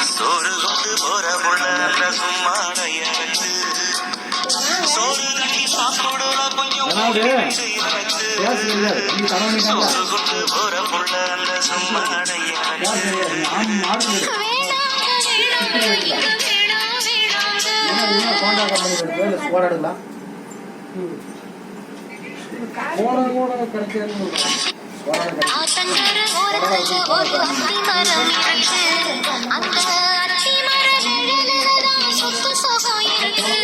சோறு கொண்டு போற புள்ள சும்மாடைய சோறு தண்ணி சாப்பிடல கொஞ்சம் சோறு கொண்டு போற புள்ள அந்த சும்மாடைய போராடலாம் ஆத்தங்கர ஓரத்துல ஒரு அத்தி மரம் இருக்கு. அந்த அத்தி மர நிழலுலதான் சொத்து சுகம் இருக்கு.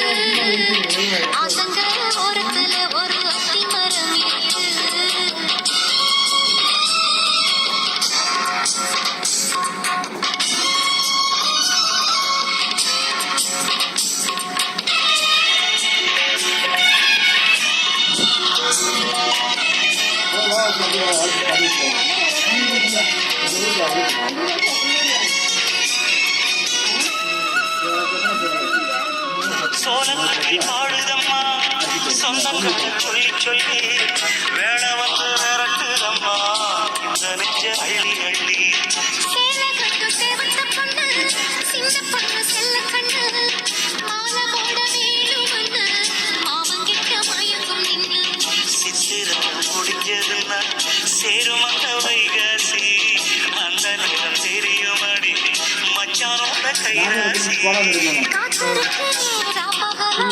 ஆத்தங்கர ஓரத்துல ஒரு அத்தி மரம் இருக்கு. சோழத்தில் பாடுதம்மா சொந்தங்களை சொல்லி சொல்லி வேலை வந்து விரட்டுதம்மா இந்த நெஞ்ச அள்ளி அள்ளி சேலை கட்டு சேவத்த பொண்ணு சின்ன பொண்ணு செல்ல கண்ணு மாலை போட வேணுமண்ணு மாமங்கிட்ட மயங்கும் நின்று சித்திரம் முடிஞ்சதுன்னா சேரும் அந்த வைகாசி அந்த நேரம் தெரியுமடி மச்சானோட கைராசி காத்திருக்கிறேன் ராப்பகலா